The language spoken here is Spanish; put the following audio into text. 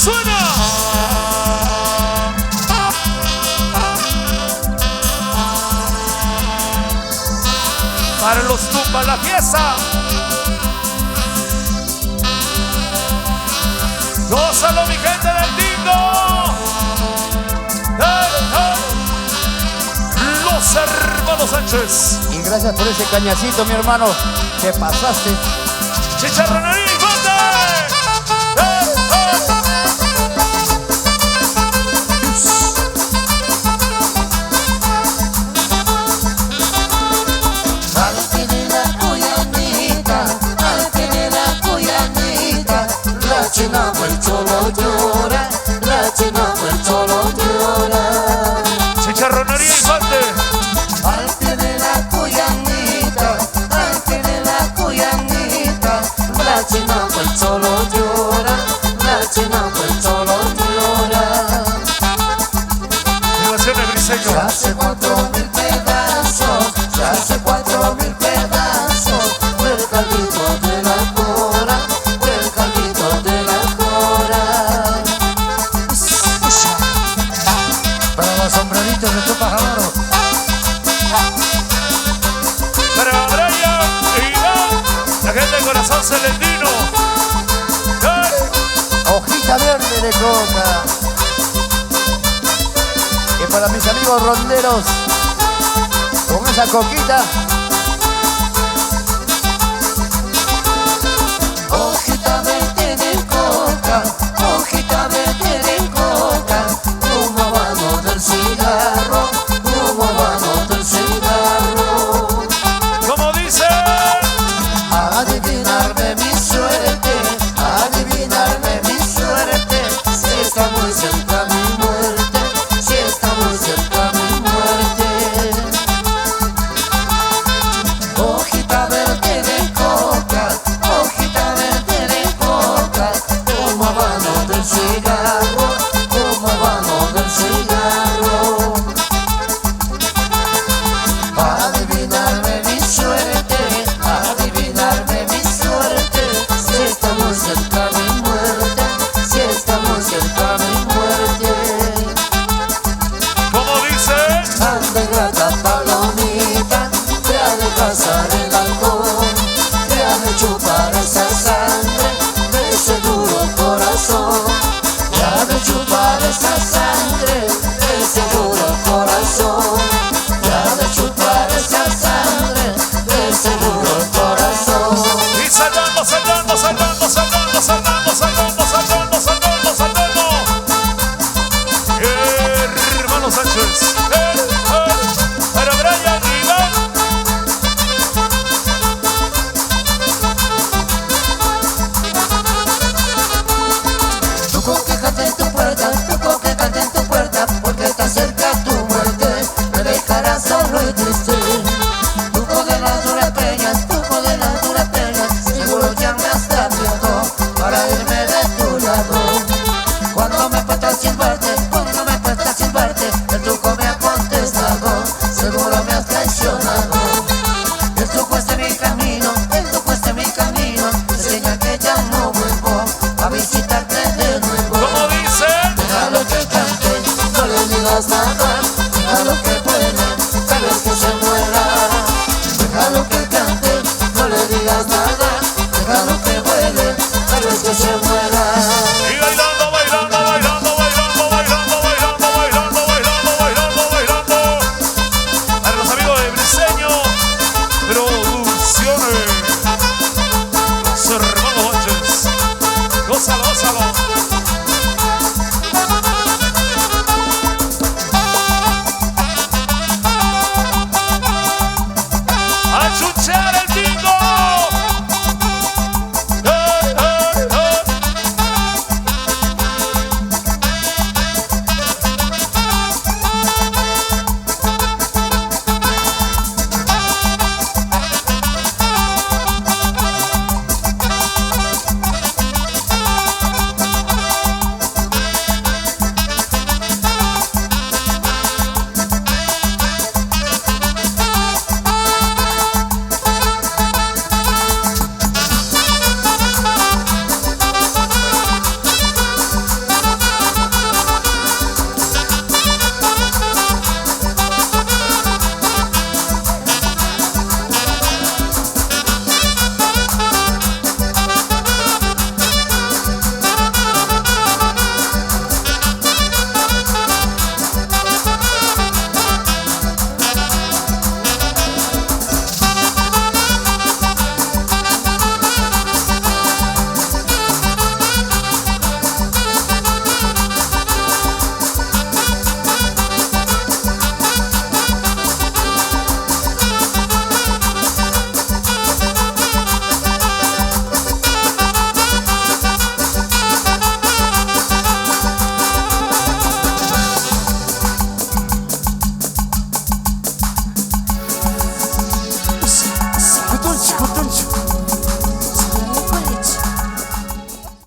suena. Para los tumbas la fiesta. Gózalo, mi gente del Tingo. Los hermanos Sánchez. Y gracias por ese cañacito, mi hermano. Te pasaste. Chicharronería y Infante. Al que de la cuyanita, al que de la cuyanita, la china el cholo llora, la china el cholo llora. Chicharronería Infante. Al que de la cuyanita, al que de la cuyanita, la china el cholo llora, la china el cholo llora. Animaciones Briseño. Se hace 4.000 pedazos, se hace 4.000 pedazos, el caldito de la cora, el caldito de la cora. Para los sombreritos de tu pajarero. Para Brian e Iván, la gente de Corazón Celestino. Hojita verde de coca. Y para mis amigos ronderos, con esa coquita. Hojita verde de coca, hojita verde de coca, humo habano del cigarro, humo habano del cigarro. Como dice, Adivinarme mi suerte, adivinarme mi suerte, si está muy cerca mi muerte, si está muy cerca mi muerte. Hojita verde de coca, hojita verde de coca, humo habano del cigarro, humo habano del cigarro. Adivinarme mi suerte, adivinarme mi suerte, si está muy cerca mi muerte, si está muy cerca mi muerte. como dice, Anda grata palomita, te ha de cazar el halcón, te ha de chupar esa sangre de ese duro corazón, te ha de chupar esa sangre de ese duro corazón, te ha de chupar esa sangre de ese duro corazón. y saltando, saltando, saltando, saltando, saltando, saltando, saltando, saltando, saltando. Hermano Sánchez. Para Brian e Iván. Tu coquejate en tu puerta, tu coquejate en tu puerta, porque está cerca tu muerte, me dejarás solo y triste. Tuco de las duras peñas, tuco de las duras peñas, seguro ya me has cambiado para irme de tu lado. Cuando me puesta sin verte, cuando me puesta sin verte, el truco me ha contestado, seguro me has traicionado. El truco es de mi camino, el truco es de mi camino, enseña que ya no vuelvo a visitarte de nuevo. Como dice, Déjalo que cante, no le digas nada, déjalo que vuele, tal vez que se muera. Déjalo que cante, no le digas nada, déjalo que vuele, tal vez que se muera. y bailando, bailando, bailando, bailando, bailando, bailando, bailando, bailando, bailando, bailando. Para los amigos de Briseño, Producciones. Los hermanos Sánchez. Gózalo, gózalo.